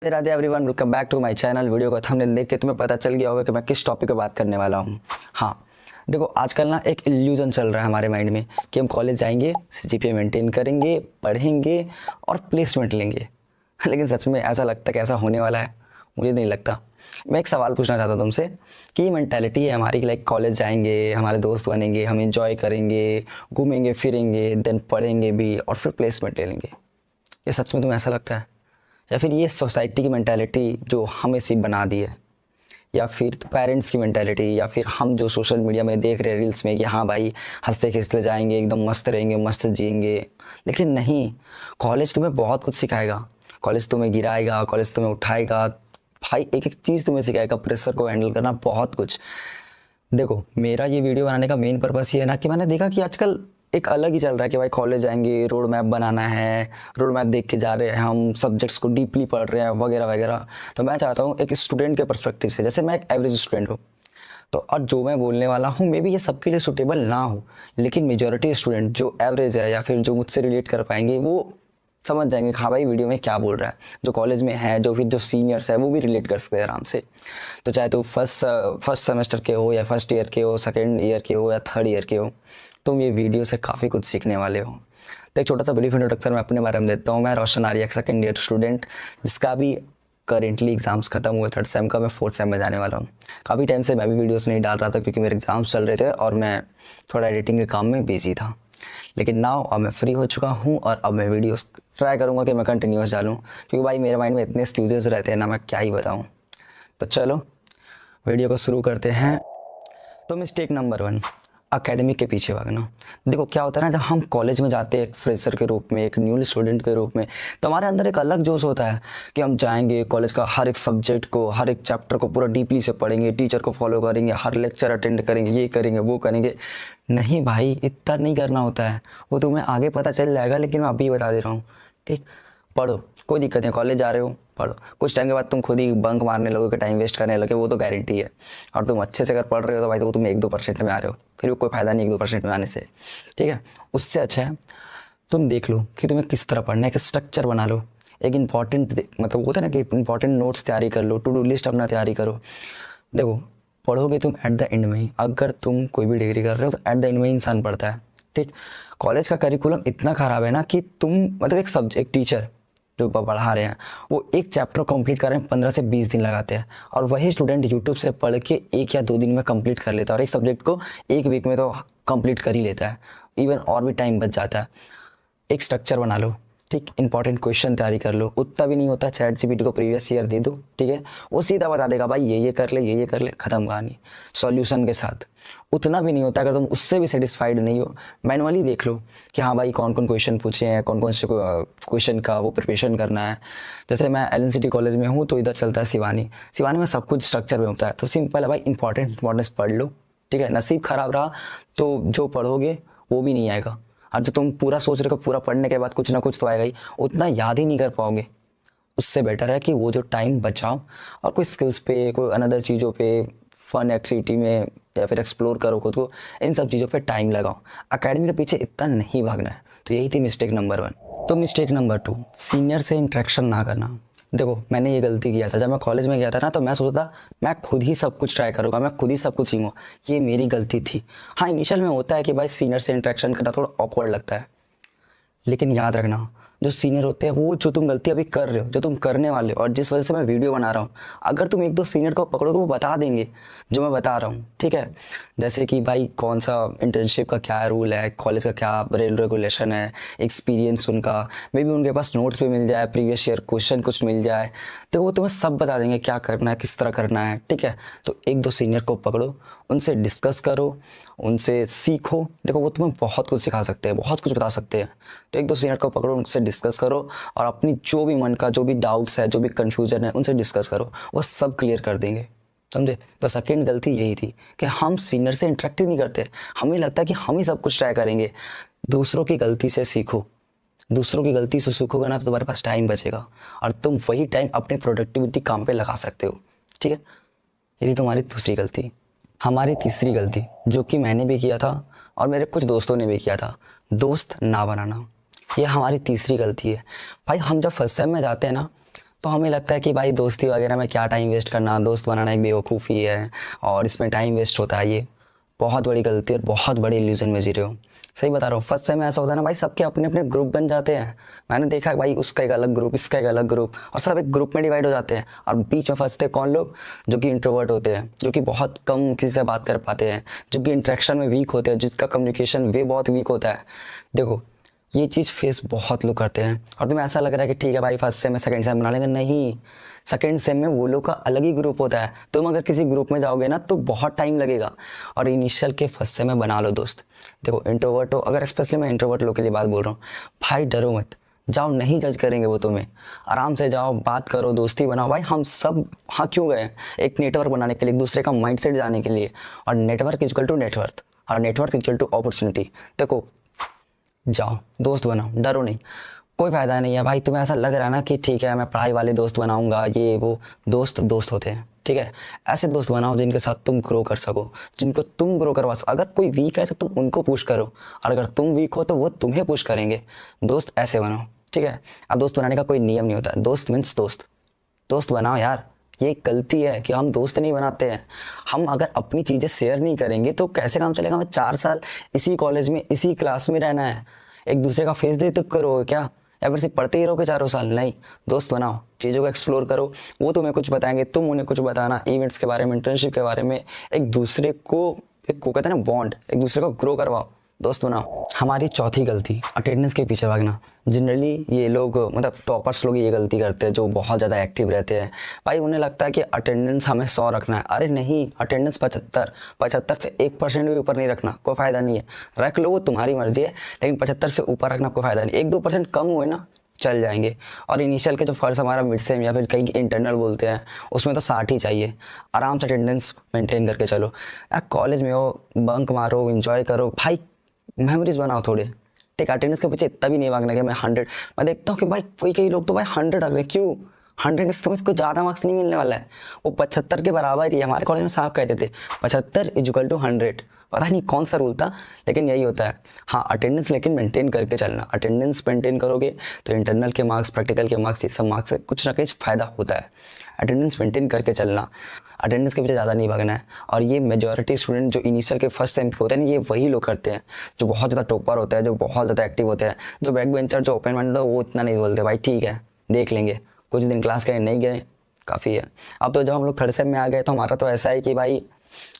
Radhe everyone, welcome back to my channel. Video का thumbnail देख के तुम्हें पता चल गया होगा कि मैं किस टॉपिक पे बात करने वाला हूँ। हाँ देखो, आजकल ना एक इल्यूजन चल रहा है हमारे माइंड में कि हम कॉलेज जाएंगे, सीजीपीए मेंटेन करेंगे, पढ़ेंगे और प्लेसमेंट लेंगे। लेकिन सच में ऐसा लगता है कि ऐसा होने वाला है? मुझे नहीं लगता। मैं एक सवाल पूछना चाहता हूँ तुमसे कि ये मेंटालिटी है हमारी, लाइक कॉलेज जाएंगे, हमारे दोस्त बनेंगे, हम एंजॉय करेंगे, घूमेंगे फिरेंगे, देन पढ़ेंगे भी और फिर प्लेसमेंट ले लेंगे। ये सच में तुम्हें ऐसा लगता है? या फिर ये सोसाइटी की मेंटालिटी जो हमें सी बना दी है, या फिर पेरेंट्स की मेंटालिटी, या फिर हम जो सोशल मीडिया में देख रहे हैं रील्स में कि हाँ भाई हंसते खिंचते जाएंगे, एकदम मस्त रहेंगे, मस्त जिएंगे। लेकिन नहीं, कॉलेज तुम्हें बहुत कुछ सिखाएगा। कॉलेज तुम्हें गिराएगा, कॉलेज तुम्हें उठाएगा, भाई एक एक चीज़ तुम्हें सिखाएगा, प्रेशर को हैंडल करना, बहुत कुछ। देखो, मेरा ये वीडियो बनाने का मेन पर्पस ये है ना कि मैंने देखा कि आजकल एक अलग ही चल रहा है कि भाई कॉलेज जाएंगे, रोड मैप बनाना है, रोड मैप देख के जा रहे हैं, हम सब्जेक्ट्स को डीपली पढ़ रहे हैं वगैरह वगैरह। तो मैं चाहता हूँ एक स्टूडेंट के पर्सपेक्टिव से, जैसे मैं एक एवरेज स्टूडेंट हूँ, तो और जो मैं बोलने वाला हूँ मे बी ये सबके लिए सूटेबल ना हो, लेकिन मेजॉरिटी स्टूडेंट जो एवरेज है या फिर जो मुझसे रिलेट कर पाएंगे वो समझ जाएंगे हाँ भाई वीडियो में क्या बोल रहा है। जो कॉलेज में है, जो फिर जो सीनियर्स है वो भी रिलेट कर सकते हैं आराम से। तो चाहे तो फर्स्ट सेमेस्टर के हो, या फर्स्ट ईयर के हो, सेकेंड ईयर के हो, या थर्ड ईयर के हो, तुम ये वीडियो से काफ़ी कुछ सीखने वाले हो। तो एक छोटा सा ब्रीफ इंट्रोडक्शन मैं अपने बारे में देता हूँ। मैं रोशन आर्या, सेकेंड ईयर स्टूडेंट, जिसका भी करेंटली एग्जाम्स खत्म हुए, थर्ड सेम का, मैं फोर्थ सेम में जाने वाला हूँ। काफ़ी टाइम से मैं भी वीडियोस नहीं डाल रहा था क्योंकि मेरे एग्जाम्स चल रहे थे और मैं थोड़ा एडिटिंग के काम में बिजी था। लेकिन नाउ अब मैं फ्री हो चुका हूँ और अब मैं वीडियोस ट्राई करूँगा कि मैं कंटिन्यूस डालूँ, क्योंकि भाई मेरे माइंड में इतने एक्सक्यूजेस रहते हैं ना, मैं क्या ही बताऊँ। तो चलो वीडियो को शुरू करते हैं। तो मिस्टेक नंबर 1, अकेडमिक के पीछे भागना। देखो क्या होता है ना, जब हम कॉलेज में जाते हैं एक फ्रेशर के रूप में, एक न्यू स्टूडेंट के रूप में, तो हमारे अंदर एक अलग जोश होता है कि हम जाएंगे कॉलेज का हर एक सब्जेक्ट को, हर एक चैप्टर को पूरा डीपली से पढ़ेंगे, टीचर को फॉलो करेंगे, हर लेक्चर अटेंड करेंगे, ये करेंगे वो करेंगे। नहीं भाई, इतना नहीं करना होता है, वो तुम्हें आगे पता चल जाएगा, लेकिन मैं अभी बता दे रहा हूँ। ठीक, पढ़ो, कोई दिक्कत नहीं, कॉलेज जा रहे हो पढ़ो। कुछ टाइम के बाद तुम खुद ही बंक मारने लगोगे, टाइम वेस्ट करने लगे, वो तो गारंटी है। और तुम अच्छे से अगर पढ़ रहे हो तो भाई तो तुम 1-2% में आ रहे हो, फिर भी कोई फ़ायदा नहीं 1-2% में आने से। ठीक है, उससे अच्छा है तुम देख लो कि तुम्हें किस तरह पढ़ना है, एक स्ट्रक्चर बना लो, एक इंपॉर्टेंट मतलब होता है ना कि इंपॉर्टेंट नोट्स तैयारी कर लो, टू डू लिस्ट अपना तैयारी करो। देखो पढ़ोगे तुम एट द एंड में ही, अगर तुम कोई भी डिग्री कर रहे हो तो एट द एंड में ही इंसान पढ़ता है। ठीक, कॉलेज का करिकुलम इतना ख़राब है ना कि तुम मतलब एक सब्जेक्ट टीचर जो पढ़ा रहे हैं वो एक चैप्टर कंप्लीट कर रहे हैं 15 से 20 दिन लगाते हैं, और वही स्टूडेंट यूट्यूब से पढ़ के 1 या 2 दिन में कंप्लीट कर लेता है, और एक सब्जेक्ट को 1 वीक में तो कंप्लीट कर ही लेता है, इवन और भी टाइम बच जाता है। एक स्ट्रक्चर बना लो, ठीक, इंपॉर्टेंट क्वेश्चन तैयारी कर लो। उतना भी नहीं होता, चैट जीपीटी को प्रीवियस ईयर दे दो, ठीक है, वो सीधा बता देगा भाई ये कर ले, ये कर ले, खत्म कहानी, सॉल्यूशन के साथ। उतना भी नहीं होता, अगर तुम उससे भी सेटिस्फाइड नहीं हो, मैनुअली देख लो कि हाँ भाई कौन कौन क्वेश्चन पूछे हैं, कौन कौन से क्वेश्चन का वो प्रिपरेशन करना है। जैसे मैं LNCT कॉलेज में हूँ तो इधर चलता है शिवानी में सब कुछ स्ट्रक्चर में होता है। तो सिंपल है भाई, इंपॉर्टेंस पढ़ लो, ठीक है। नसीब खराब रहा तो जो पढ़ोगे वो भी नहीं आएगा, और जो तुम पूरा सोच रहे हो पूरा पढ़ने के बाद कुछ ना कुछ तो आएगा ही, उतना याद ही नहीं कर पाओगे। उससे बेटर है कि वो जो टाइम बचाओ और कोई स्किल्स पे, कोई अनदर चीज़ों पे, फन एक्टिविटी में, या फिर एक्सप्लोर करो खुद को, इन सब चीज़ों पे टाइम लगाओ। एकेडमी के पीछे इतना नहीं भागना है। तो यही थी मिस्टेक नंबर 1। तो मिस्टेक नंबर 2, सीनियर से इंटरेक्शन ना करना। देखो मैंने ये गलती किया था, जब मैं कॉलेज में गया था ना तो मैं सोचता मैं खुद ही सब कुछ ट्राई करूँगा, मैं खुद ही सब कुछ सीखूँ। ये मेरी गलती थी। हाँ, इनिशियल में होता है कि भाई सीनियर से इंटरेक्शन करना थोड़ा ऑकवर्ड लगता है, लेकिन याद रखना जो सीनियर होते हैं वो जो तुम गलती अभी कर रहे हो, जो तुम करने वाले हो, और जिस वजह से मैं वीडियो बना रहा हूँ, अगर तुम 1-2 सीनियर को पकड़ोगे वो बता देंगे जो मैं बता रहा हूँ। ठीक है, जैसे कि भाई कौन सा इंटर्नशिप का क्या रूल है, कॉलेज का क्या रेगुलेशन है, एक्सपीरियंस उनका, मे बी उनके पास नोट्स भी मिल जाए, प्रीवियस ईयर क्वेश्चन कुछ मिल जाए, तो वो तुम्हें सब बता देंगे क्या करना है, किस तरह करना है। ठीक है, तो 1-2 सीनियर को पकड़ो, उनसे डिस्कस करो, उनसे सीखो। देखो वो तुम्हें बहुत कुछ सिखा सकते हैं, बहुत कुछ बता सकते हैं। तो 1-2 सीनियर को पकड़ो, उनसे डिस्कस करो, और अपनी जो भी मन का जो भी डाउट्स है, जो भी कन्फ्यूजन है, उनसे डिस्कस करो, वो सब क्लियर कर देंगे। समझे? तो सेकेंड गलती यही थी कि हम सीनियर से इंटरेक्ट ही नहीं करते। हमें लगता है कि हम ही सब कुछ ट्राई करेंगे। दूसरों की गलती से सीखो, दूसरों की गलती से सीखोगे ना तो तुम्हारे पास टाइम बचेगा, और तुम वही टाइम अपने प्रोडक्टिविटी काम पे लगा सकते हो। ठीक है, यही तुम्हारी दूसरी गलती। हमारी तीसरी गलती, जो कि मैंने भी किया था और मेरे कुछ दोस्तों ने भी किया था, दोस्त ना बनाना। ये हमारी तीसरी गलती है। भाई हम जब फर्स्ट सेम में जाते हैं ना तो हमें लगता है कि भाई दोस्ती वगैरह में क्या टाइम वेस्ट करना, दोस्त बनाना एक बेवकूफ़ी है और इसमें टाइम वेस्ट होता है। ये बहुत बड़ी गलती और बहुत बड़ी इल्यूजन में जी रहे हो। सही बता रहा हूँ, फर्स्ट टाइम में ऐसा होता है ना भाई, सबके अपने अपने ग्रुप बन जाते हैं। मैंने देखा है भाई, उसका एक अलग ग्रुप, इसका एक अलग ग्रुप, और सब एक ग्रुप में डिवाइड हो जाते हैं। और बीच में फंसते कौन लोग? जो कि इंट्रोवर्ट होते हैं, जो कि बहुत कम किसी से बात कर पाते हैं, जो कि इंटरेक्शन में वीक होते हैं, जिसका कम्युनिकेशन वे बहुत वीक होता है। देखो, ये चीज़ फेस बहुत लोग करते हैं। और तुम्हें ऐसा लग रहा है कि ठीक है भाई फर्स्ट सेम में सेकंड सेम बना लेंगे, नहीं। सेकंड सेम में वो लोग का अलग ही ग्रुप होता है। तुम अगर किसी ग्रुप में जाओगे ना तो बहुत टाइम लगेगा। और इनिशियल के फर्स्ट सेम में बना लो दोस्त। देखो, इंट्रोवर्ट हो अगर, स्पेशली मैं इंट्रोवर्ट लोग के लिए बात बोल रहा हूँ, भाई डरो मत, जाओ, नहीं जज करेंगे वो तुम्हें। आराम से जाओ, बात करो, दोस्ती बनाओ। भाई हम सब हाँ क्यों गए? एक नेटवर्क बनाने के लिए, एक दूसरे का माइंडसेट जाने के लिए। और नेटवर्क इक्वल टू नेटवर्क, और नेटवर्क इक्वल टू अपॉर्चुनिटी। देखो, जाओ दोस्त बनाओ, डरो नहीं, कोई फ़ायदा नहीं है। भाई तुम्हें ऐसा लग रहा है ना कि ठीक है मैं पढ़ाई वाले दोस्त बनाऊंगा, ये वो, दोस्त दोस्त होते हैं, ठीक है। ऐसे दोस्त बनाओ जिनके साथ तुम ग्रो कर सको, जिनको तुम ग्रो करवा सको। अगर कोई वीक है तो तुम उनको पुश करो, और अगर तुम वीक हो तो वो तुम्हें पुश करेंगे। दोस्त ऐसे बनाओ, ठीक है। अब दोस्त बनाने का कोई नियम नहीं होता है, दोस्त मीन्स दोस्त। दोस्त बनाओ यार, ये गलती है कि हम दोस्त नहीं बनाते हैं। हम अगर अपनी चीज़ें शेयर नहीं करेंगे तो कैसे काम चलेगा? हमें 4 साल इसी कॉलेज में, इसी क्लास में रहना है। एक दूसरे का फेस देख करोगे क्या, या फिर सिर्फ पढ़ते ही रहोगे चारों साल? नहीं, दोस्त बनाओ, चीज़ों को एक्सप्लोर करो। वो तुम्हें कुछ बताएंगे, तुम उन्हें कुछ बताना, इवेंट्स के बारे में, इंटर्नशिप के बारे में। एक दूसरे को कहते हैं ना बॉन्ड, एक दूसरे को ग्रो करवाओ, दोस्त बनाओ। हमारी चौथी गलती, अटेंडेंस के पीछे भागना। जनरली ये लोग, मतलब टॉपर्स लोग ये गलती करते हैं, जो बहुत ज़्यादा एक्टिव रहते हैं। भाई उन्हें लगता है कि अटेंडेंस हमें 100 रखना है। अरे नहीं, अटेंडेंस 75 से 1% भी ऊपर नहीं रखना, कोई फ़ायदा नहीं है। रख लो, वो तुम्हारी मर्जी है, लेकिन 75 से ऊपर रखना कोई फ़ायदा नहीं। 1-2% कम हुए ना, चल जाएंगे। और इनिशियल के जो फर्स्ट हमारा मिड सेम या फिर कहीं इंटरनल बोलते हैं, उसमें तो 60 ही चाहिए। आराम से अटेंडेंस मेंटेन करके चलो यार। कॉलेज में हो, बंक मारो, इन्जॉय करो भाई, मेमोरीज बनाओ थोड़े, ठीक। अटेंडेंस के पीछे इतना भी नहीं भागना कि मैं 100। मैं देखता हूँ कि भाई कई लोग तो भाई 100 रख रहे हैं। क्यों? 100 से तो इसको ज़्यादा मार्क्स नहीं मिलने वाला है, वो 75 के बराबर ही है। हमारे कॉलेज में साहब कहते थे 75 इक्वल टू 100। पता नहीं कौन सा रूल था, लेकिन यही होता है। हाँ, अटेंडेंस लेकिन मेंटेन करके चलना। अटेंडेंस मेंटेन करोगे तो इंटरनल के मार्क्स, प्रैक्टिकल के मार्क्स, ये सब मार्क्स से कुछ ना कुछ फ़ायदा होता है। अटेंडेंस मेंटेन करके चलना, अटेंडेंस के पीछे ज़्यादा नहीं भागना है। और ये मेजॉरिटी स्टूडेंट जो इनिशियल के फर्स्ट टाइम के होते हैं ना, ये वही लोग करते हैं जो बहुत ज़्यादा टॉपर होता है, जो बहुत ज़्यादा एक्टिव होते हैं। जो बैक बेंचर, जो ओपन माइंडेड, वो इतना नहीं बोलते, भाई ठीक है देख लेंगे, कुछ दिन क्लास गए, नहीं गए, काफ़ी है। अब तो जब हम लोग थर्ड सेम में आ गए तो हमारा तो ऐसा है कि भाई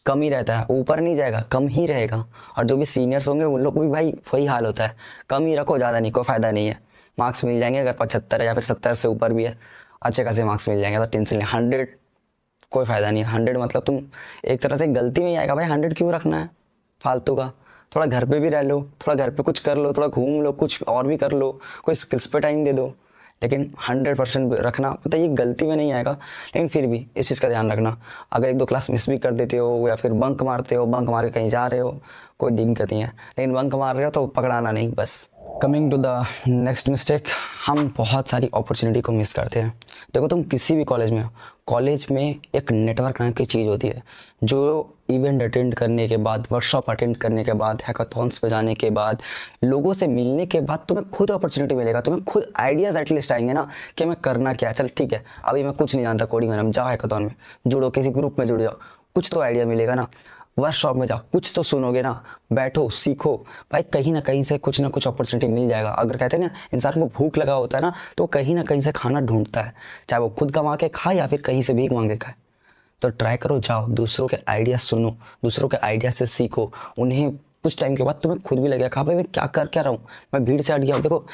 कम ही रहता है, ऊपर नहीं जाएगा, कम ही रहेगा। और जो भी सीनियर्स होंगे उन लोग को भी भाई वही हाल होता है, कम ही रखो, ज़्यादा नहीं, कोई फ़ायदा नहीं है। मार्क्स मिल जाएंगे, अगर 75 या फिर 70 से ऊपर भी है, अच्छे खासे मार्क्स मिल जाएंगे, तो टेंशन नहीं। 100 कोई फ़ायदा नहीं है। 100 मतलब तुम एक तरह से गलती में ही आएगा भाई। 100 क्यों रखना है फालतू का? थोड़ा घर पे भी रह लो, थोड़ा घर पे कुछ कर लो, थोड़ा घूम लो, कुछ और भी कर लो, कोई स्किल्स पे टाइम दे दो। लेकिन 100% रखना, मतलब ये गलती में नहीं आएगा, लेकिन फिर भी इस चीज़ का ध्यान रखना। अगर 1-2 क्लास मिस भी कर देते हो या फिर बंक मारते हो, बंक मार के कहीं जा रहे हो, कोई दिक्कत नहीं है, लेकिन बंक मार रहे हो तो पकड़ाना नहीं बस। Coming to the next mistake, हम बहुत सारी अपॉर्चुनिटी को मिस करते हैं। देखो, तुम किसी भी कॉलेज में हो, कॉलेज में एक नेटवर्क नाम की चीज़ होती है, जो इवेंट अटेंड करने के बाद, वर्कशॉप अटेंड करने के बाद, हैकाथॉन्स पे जाने के बाद, लोगों से मिलने के बाद तुम्हें खुद अपॉर्चुनिटी मिलेगा। तुम्हें खुद आइडियाज़ एटलीस्ट आएंगे ना कि मैं करना क्या है। चल ठीक है, अभी मैं कुछ नहीं जानता कोडिंग में, जाओ हैकाथॉन में जुड़ो, किसी ग्रुप में जुड़ जाओ, कुछ तो आइडिया मिलेगा ना। वर्कशॉप में जाओ, कुछ तो सुनोगे ना, बैठो, सीखो भाई, कहीं ना कहीं से कुछ ना कुछ अपॉर्चुनिटी मिल जाएगा। अगर कहते हैं ना इंसान को भूख लगा होता है ना, तो कहीं ना कहीं से खाना ढूंढता है, चाहे वो खुद कमा के खाए या फिर कहीं से भीख मांगे खाए। तो ट्राई करो, जाओ, दूसरों के आइडिया सुनो, दूसरों के आइडिया से सीखो। उन्हें कुछ टाइम के बाद तुम्हें खुद भी लगेगा, भाई मैं क्या कर क्या रहा हूँ, मैं भीड़ से हट गया हूँ। देखो,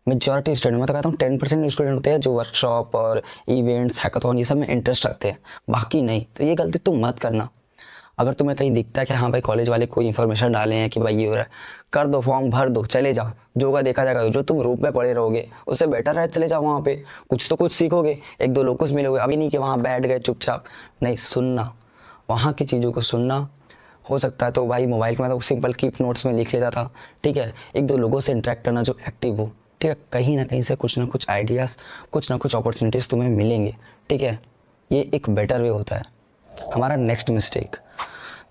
मेजॉरिटी स्टूडेंट, मैं तो कहता हूँ 10% स्टूडेंट होते हैं जो वर्कशॉप और इवेंट्स, हैकाथॉन, ये सब में इंटरेस्ट रखते हैं, बाकी नहीं। तो ये गलती तुम मत करना। अगर तुम्हें कहीं दिखता है कि हाँ भाई कॉलेज वाले कोई इन्फॉर्मेशन डाले हैं कि भाई ये हो रहा है, कर दो, फॉर्म भर दो, चले जाओ, जो होगा देखा जाएगा। जो तुम रूप में पड़े रहोगे उससे बेटर है चले जाओ वहाँ पे, कुछ तो कुछ सीखोगे, 1-2 लोगों से मिलोगे। अभी नहीं कि वहाँ बैठ गए चुपचाप, नहीं, सुनना, वहाँ की चीज़ों को सुनना। हो सकता है तो भाई मोबाइल में तो सिंपल कीप नोट्स में लिख लेता था, ठीक है। 1-2 लोगों से इंटरेक्ट करना जो एक्टिव हो, ठीक है। कहीं ना कहीं से कुछ ना कुछ आइडियाज़, कुछ ना कुछ अपॉर्चुनिटीज़ तुम्हें मिलेंगे, ठीक है। ये एक बेटर वे होता है। हमारा नेक्स्ट मिस्टेक,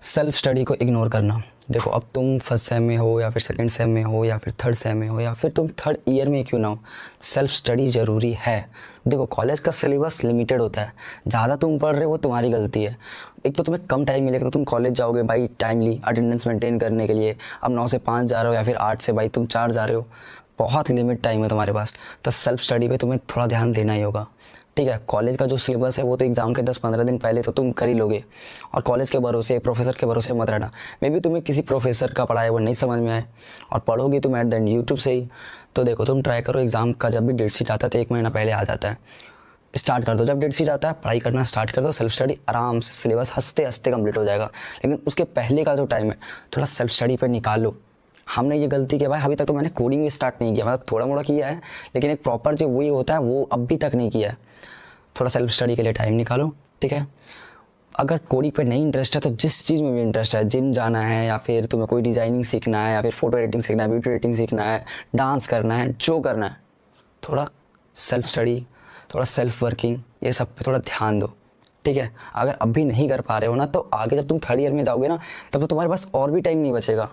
सेल्फ स्टडी को इग्नोर करना। देखो अब तुम फर्स्ट सेम में हो या फिर सेकंड सेम में हो या फिर थर्ड सेम में हो या फिर तुम थर्ड ईयर में क्यों ना हो, सेल्फ स्टडी ज़रूरी है। देखो कॉलेज का सिलेबस लिमिटेड होता है, ज़्यादा तुम पढ़ रहे हो वो तुम्हारी गलती है। एक तो तुम्हें कम टाइम मिलेगा तो तुम कॉलेज जाओगे भाई टाइमली अटेंडेंस मेंटेन करने के लिए। अब 9 से 5 जा रहे हो या फिर 8 से भाई तुम 4 जा रहे हो, बहुत लिमिट टाइम है तुम्हारे पास, तो सेल्फ स्टडी पे तुम्हें थोड़ा ध्यान देना ही होगा। ठीक है, कॉलेज का जो सिलेबस है वो तो एग्ज़ाम के 10-15 दिन पहले तो तुम कर ही लोगे, और कॉलेज के भरोसे प्रोफेसर के भरोसे मत रहना। मे भी तुम्हें किसी प्रोफेसर का पढ़ाया वो नहीं समझ में आए और पढ़ोगे तुम एट द एंड यूट्यूब से ही। तो देखो तुम ट्राई करो, एग्ज़ाम का जब भी डेट शीट आता है तो 1 महीना पहले आ जाता है, स्टार्ट कर दो। जब डेट शीट आता है पढ़ाई करना स्टार्ट कर दो, सेल्फ स्टडी आराम से सिलेबस हंसते हंसते कंप्लीट हो जाएगा। लेकिन उसके पहले का जो टाइम है थोड़ा सेल्फ स्टडी पर निकालो। हमने ये गलती किया भाई, अभी तक तो मैंने कोडिंग भी स्टार्ट नहीं किया, मतलब थोड़ा मोड़ा किया है लेकिन एक प्रॉपर जो वही होता है वो अभी तक नहीं किया है। थोड़ा सेल्फ स्टडी के लिए टाइम निकालो। ठीक है, अगर कोडिंग पे नहीं इंटरेस्ट है तो जिस चीज़ में भी इंटरेस्ट है, जिम जाना है या फिर तुम्हें कोई डिज़ाइनिंग सीखना है या फिर फोटो एडिटिंग सीखना है, वीडियो एडिटिंग सीखना है, डांस करना है, जो करना है, थोड़ा सेल्फ स्टडी, थोड़ा सेल्फ वर्किंग, ये सब पे थोड़ा ध्यान दो। ठीक है, अगर अभी नहीं कर पा रहे हो ना तो आगे जब तुम थर्ड ईयर में जाओगे ना तब तो तुम्हारे पास और भी टाइम नहीं बचेगा।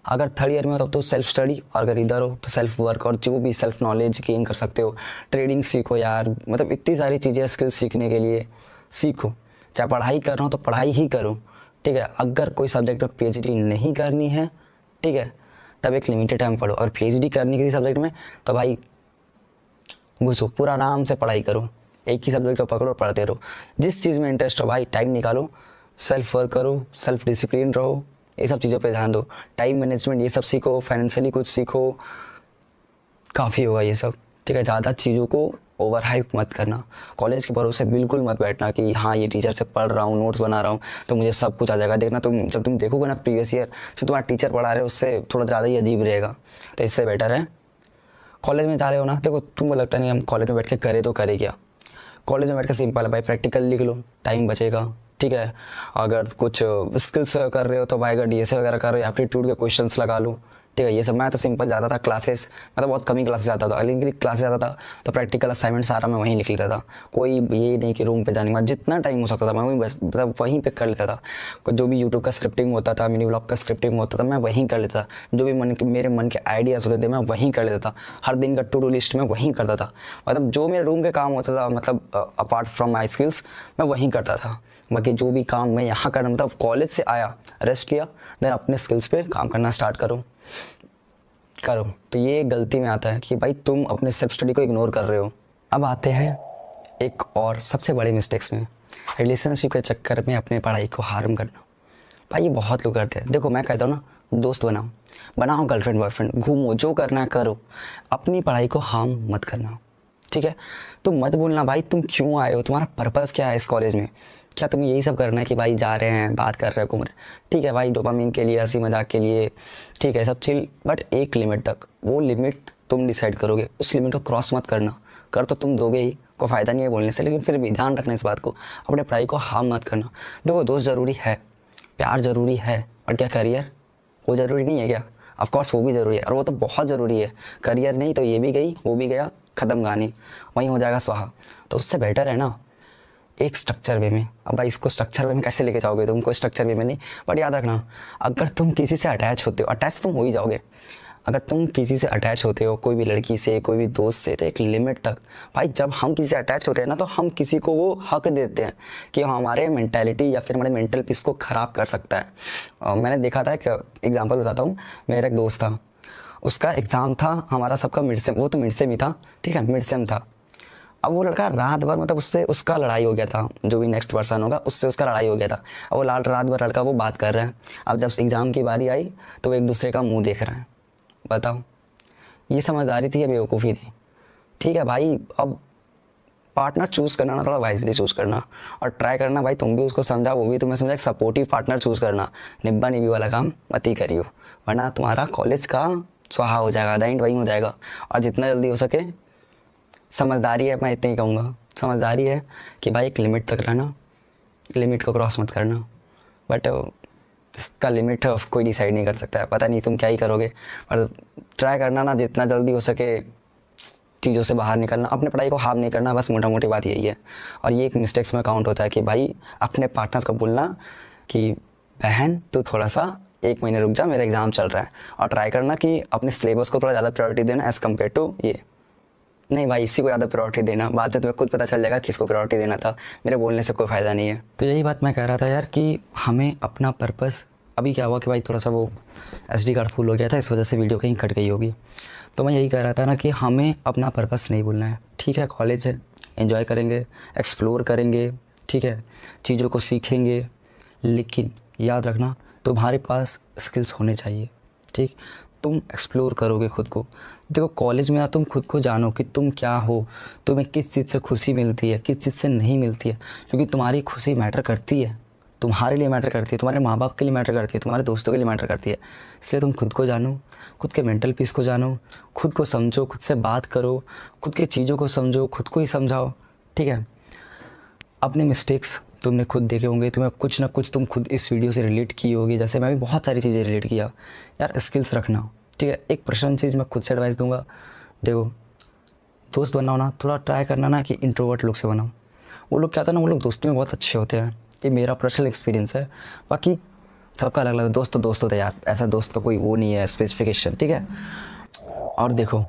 अगर थर्ड ईयर में हो तब तो सेल्फ स्टडी, और अगर इधर हो तो सेल्फ वर्क और जो भी सेल्फ नॉलेज गेन कर सकते हो। ट्रेडिंग सीखो यार, मतलब इतनी सारी चीज़ें स्किल्स सीखने के लिए सीखो। चाहे पढ़ाई कर रहा हो तो पढ़ाई ही करो। ठीक है, अगर कोई सब्जेक्ट में पीएचडी नहीं करनी है, ठीक है, तब एक लिमिटेड टाइम पढ़ो, और पीएचडी करने के लिए सब्जेक्ट में तो भाई घुसो, पूरा आराम से पढ़ाई करो, एक ही सब्जेक्ट को पकड़ो पढ़ते रहो। जिस चीज़ में इंटरेस्ट हो भाई टाइम निकालो, सेल्फ वर्क करो, सेल्फ डिसिप्लिन रहो, ये सब चीज़ों पे ध्यान दो। टाइम मैनेजमेंट ये सब सीखो, फाइनेंशियली कुछ सीखो, काफ़ी होगा ये सब। ठीक है, ज़्यादा चीज़ों को ओवर हाइप मत करना। कॉलेज के भरोसे बिल्कुल मत बैठना कि हाँ ये टीचर से पढ़ रहा हूँ, नोट्स बना रहा हूँ तो मुझे सब कुछ आ जाएगा। देखना तुम जब तुम देखोगे ना प्रीवियस ईयर जो तुम्हारा टीचर पढ़ा रहे हो उससे थोड़ा ज़्यादा ही अजीब रहेगा। तो इससे बेटर है कॉलेज में जा रहे हो ना, देखो तुमको लगता नहीं हम कॉलेज में बैठ के करे तो करे क्या। कॉलेज में बैठ के सिंपल है भाई, प्रैक्टिकल लिख लो, टाइम बचेगा। ठीक है, अगर कुछ स्किल्स कर रहे हो तो भाई अगर डीएसए वगैरह कर रहे हो एप्टीट्यूड के क्वेश्चंस लगा लो। ठीक है, ये सब मैं तो सिंपल जाता था क्लासेस, मैं तो बहुत कम ही क्लासेस जाता था, लेकिन क्लासेस जाता था तो प्रैक्टिकल असाइनमेंट सारा मैं वहीं लिख लेता था। कोई ये नहीं कि रूम पे जाने के बाद जितना टाइम हो सकता था मैं वहीं बस मतलब वहीं पे कर लेता था। जो भी यूट्यूब का स्क्रिप्टिंग होता था, मिनी व्लॉग का स्क्रिप्टिंग होता था, मैं वहीं कर लेता था। जो भी मेरे मन के आइडियाज़ होते थे मैं वहीं कर लेता था। हर दिन का टू डू लिस्ट में वहीं करता था, मतलब जो मेरे रूम के काम होता था, मतलब अपार्ट फ्रॉम माई स्किल्स मैं वहीं करता था। बाकी जो भी काम मैं यहाँ करना, मतलब कॉलेज से आया रेस्ट किया, देन अपने स्किल्स पे काम करना स्टार्ट करो। तो ये गलती में आता है कि भाई तुम अपने सेल्फ स्टडी को इग्नोर कर रहे हो। अब आते हैं एक और सबसे बड़े मिस्टेक्स में, रिलेशनशिप के चक्कर में अपने पढ़ाई को हार्म करना। भाई ये बहुत लोग करते हैं। देखो मैं कहता हूँ ना, दोस्त बनाओ गर्लफ्रेंड बॉयफ्रेंड, घूमो, जो करना है करो, अपनी पढ़ाई को हार्म मत करना। ठीक है, तुम मत बोलना भाई तुम क्यों आए हो, तुम्हारा पर्पज़ क्या है इस कॉलेज में। क्या तुम्हें यही सब करना है कि भाई जा रहे हैं, बात कर रहे हैं, घूम रहे हैं। ठीक है भाई, डोपामिन के लिए, हंसी मजाक के लिए, ठीक है सब चिल, बट एक लिमिट तक। वो लिमिट तुम डिसाइड करोगे, उस लिमिट को क्रॉस मत करना। कर तो तुम दोगे ही, कोई फ़ायदा नहीं है बोलने से, लेकिन फिर भी ध्यान रखना इस बात को, अपने पढ़ाई को हार्म मत करना। देखो दोस्त ज़रूरी है, प्यार ज़रूरी है, और क्या करियर वो ज़रूरी नहीं है क्या? ऑफकोर्स वो भी ज़रूरी है, और वो तो बहुत ज़रूरी है। करियर नहीं तो ये भी गई, वो भी गया, ख़त्म कहानी, वहीं हो जाएगा स्वाहा। तो उससे बेटर है ना एक स्ट्रक्चर वे में। अब भाई इसको स्ट्रक्चर वे में कैसे लेके जाओगे तुम, कोई स्ट्रक्चर वे में नहीं। बट याद रखना, अगर तुम किसी से अटैच होते हो, अटैच तुम हो ही जाओगे। अगर तुम किसी से अटैच होते हो, कोई भी लड़की से, कोई भी दोस्त से, तो एक लिमिट तक। भाई जब हम किसी से अटैच होते हैं ना तो हम किसी को वो हक देते हैं कि हमारे मेंटालिटी या फिर हमारे मेंटल पीस को ख़राब कर सकता है। मैंने देखा था, एक एग्जांपल बताता हूँ। मेरा एक दोस्त था, उसका एग्ज़ाम था, हमारा सबका मिड सेम, वो तो मिड सेम ही था। ठीक है, मिड सेम था। अब वो लड़का रात भर, मतलब उससे उसका लड़ाई हो गया था, जो भी नेक्स्ट पर्सन होगा उससे उसका लड़ाई हो गया था। अब वो रात भर लड़का वो बात कर रहा है। अब जब एग्ज़ाम की बारी आई तो वो एक दूसरे का मुंह देख रहे हैं। बताओ ये समझदारी थी या बेवकूफ़ी थी? ठीक है भाई, अब पार्टनर चूज़ करना ना थोड़ा वाइजली चूज़ करना, और ट्राई करना भाई तुम भी उसको समझा, वो भी तुम्हें समझा, एक सपोर्टिव पार्टनर चूज़ करना। निब्बा निब्बी वाला काम मत ही करियो, वरना तुम्हारा कॉलेज का स्वाहा हो जाएगा, द एंड वहीं हो जाएगा। और जितना जल्दी हो सके, समझदारी है, मैं इतना ही कहूँगा, समझदारी है कि भाई एक लिमिट तक रहना, लिमिट को क्रॉस मत करना। बट इसका लिमिट कोई डिसाइड नहीं कर सकता है, पता नहीं तुम क्या ही करोगे। पर ट्राई करना ना जितना जल्दी हो सके चीज़ों से बाहर निकलना, अपने पढ़ाई को हार्म नहीं करना, बस मोटा मोटी बात यही है। और ये एक मिस्टेक्स में काउंट होता है कि भाई अपने पार्टनर को बोलना कि बहन तो थोड़ा सा 1 महीने रुक जा, मेरा एग्ज़ाम चल रहा है, और ट्राई करना कि अपने सिलेबस को थोड़ा ज़्यादा प्रायोरिटी देना एज़ कम्पेयर टू ये। नहीं भाई, इसी को ज़्यादा प्रायोरिटी देना, बाद में तुम्हें खुद पता चल जाएगा किसको प्रायोरिटी देना था, मेरे बोलने से कोई फ़ायदा नहीं है। तो यही बात मैं कह रहा था यार कि हमें अपना पर्पस, अभी क्या हुआ कि भाई थोड़ा सा वो SD कार्ड फुल हो गया था, इस वजह से वीडियो कहीं कट गई होगी। तो मैं यही कह रहा था ना कि हमें अपना पर्पस नहीं भूलना है। ठीक है, कॉलेज है, एंजॉय करेंगे, एक्सप्लोर करेंगे, ठीक है, चीज़ों को सीखेंगे, लेकिन याद रखना तुम्हारे पास स्किल्स होने चाहिए। ठीक, तुम एक्सप्लोर करोगे खुद को। देखो कॉलेज में ना तुम खुद को जानो कि तुम क्या हो, तुम्हें किस चीज़ से खुशी मिलती है, किस चीज़ से नहीं मिलती है, क्योंकि तुम्हारी खुशी मैटर करती है, तुम्हारे लिए मैटर करती है, तुम्हारे माँ बाप के लिए मैटर करती है, तुम्हारे दोस्तों के लिए मैटर करती है। इसलिए तुम खुद को जानो, खुद के मेंटल पीस को जानो, खुद को समझो, खुद से बात करो, खुद की चीज़ों को समझो, खुद को ही समझाओ। ठीक है, अपने मिस्टेक्स तुमने खुद देखे होंगे, तुम्हें कुछ ना कुछ तुम खुद इस वीडियो से रिलेट की होगी, जैसे मैं भी बहुत सारी चीज़ें रिलेट किया। यार स्किल्स रखना, ठीक है। एक पर्सनल चीज़ मैं खुद से एडवाइस दूंगा, देखो दोस्त बनाओ ना, थोड़ा ट्राई करना ना कि इंट्रोवर्ट लोग से बनाओ। वो लोग क्या था ना, वो लोग दोस्ती में बहुत अच्छे होते हैं, ये मेरा पर्सनल एक्सपीरियंस है, बाकी सबका अलग अलग। दोस्त तो दोस्त होता है यार, ऐसा दोस्त का कोई वो नहीं है स्पेसिफिकेशन, ठीक है। और देखो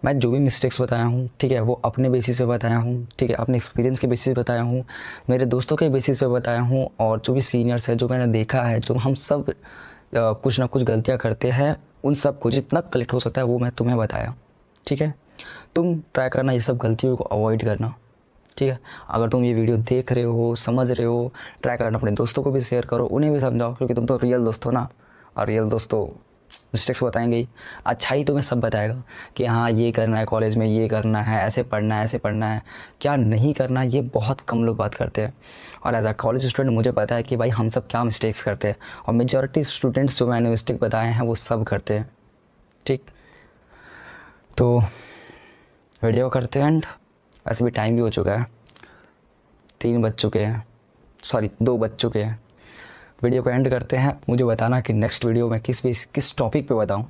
मैं जो भी मिस्टेक्स बताया हूँ, ठीक है, वो अपने बेसिस पे बताया हूँ, ठीक है, अपने एक्सपीरियंस के बेसिस पे बताया हूँ, मेरे दोस्तों के बेसिस पे बताया हूँ, और जो भी सीनियर्स है, जो मैंने देखा है, जो हम सब कुछ ना कुछ गलतियाँ करते हैं, उन सब को जितना कलेक्ट हो सकता है वो मैं तुम्हें बताया। ठीक है, तुम ट्राई करना ये सब गलतियों को अवॉइड करना। ठीक है, अगर तुम ये वीडियो देख रहे हो, समझ रहे हो, ट्राई करना, अपने दोस्तों को भी शेयर करो, उन्हें भी समझाओ, क्योंकि तुम तो रियल दोस्त हो ना, और रियल दोस्त तो मिस्टेक्स बताएंगे ही, अच्छा ही तुम्हें सब बताएगा कि हाँ ये करना है, कॉलेज में ये करना है, ऐसे पढ़ना है, ऐसे पढ़ना है। क्या नहीं करना ये बहुत कम लोग बात करते हैं, और एज अ कॉलेज स्टूडेंट मुझे पता है कि भाई हम सब क्या मिस्टेक्स करते हैं, और मेजॉरिटी स्टूडेंट्स जो मैंने मिस्टेक बताए हैं वो सब करते हैं। ठीक, तो वीडियो करते हैं एंड वैसे भी टाइम भी हो चुका है, 3 बज चुके हैं, सॉरी 2 बज चुके हैं। वीडियो को एंड करते हैं। मुझे बताना कि नेक्स्ट वीडियो में किस टॉपिक पे बताऊं,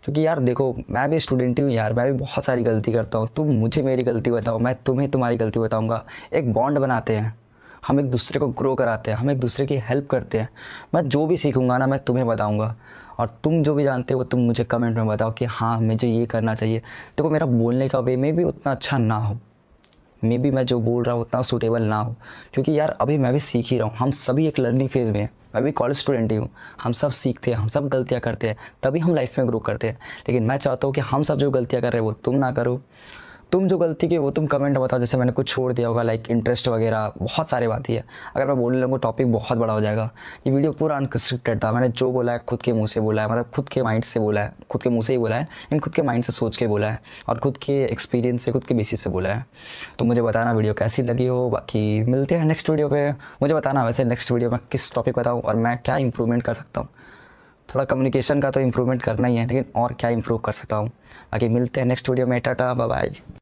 क्योंकि यार देखो मैं भी स्टूडेंट ही हूँ यार, मैं भी बहुत सारी गलती करता हूँ। तुम मुझे मेरी गलती बताओ, मैं तुम्हें तुम्हारी गलती बताऊँगा, एक बॉन्ड बनाते हैं, हम एक दूसरे को ग्रो कराते हैं, हम एक दूसरे की हेल्प करते हैं। मैं जो भी सीखूँगा ना मैं तुम्हें बताऊँगा, और तुम जो भी जानते हो तुम मुझे कमेंट में बताओ कि हाँ मुझे ये करना चाहिए। देखो मेरा बोलने का वे में भी उतना अच्छा ना हो, मे बी मैं जो बोल रहा हूँ उतना सूटेबल ना हो, क्योंकि यार अभी मैं भी सीख ही रहा हूँ, हम सभी एक लर्निंग फेज़ में हैं, मैं भी कॉलेज स्टूडेंट ही हूँ, हम सब सीखते हैं, हम सब गलतियाँ करते हैं, तभी हम लाइफ में ग्रो करते हैं। लेकिन मैं चाहता हूँ कि हम सब जो गलतियाँ कर रहे हैं वो तुम ना करो, तुम जो गलती की वो तुम कमेंट बताओ, जैसे मैंने कुछ छोड़ दिया होगा, लाइक इंटरेस्ट वगैरह, बहुत सारी बातें हैं। अगर मैं बोलने लगूँ टॉपिक बहुत बड़ा हो जाएगा। ये वीडियो पूरा अनकंस्ट्रक्टेड था, मैंने जो बोला है खुद के मुंह से बोला है, मतलब खुद के माइंड से बोला है, खुद के मुंह से ही बोला है, लेकिन खुद के माइंड से सोच के बोला है, और खुद के एक्सपीरियंस से, खुद के बेसिस से बोला है। तो मुझे बताना वीडियो कैसी लगी हो, बाकी मिलते हैं नेक्स्ट वीडियो पर। मुझे बताना वैसे नेक्स्ट वीडियो में किस टॉपिक बताऊँ और मैं क्या इंप्रूवमेंट कर सकता हूँ। थोड़ा कम्युनिकेशन का तो इम्प्रूवमेंट करना ही है, लेकिन और क्या इम्प्रूव कर सकता हूँ। बाकी मिलते हैं नेक्स्ट वीडियो में, टाटा बाय बाय।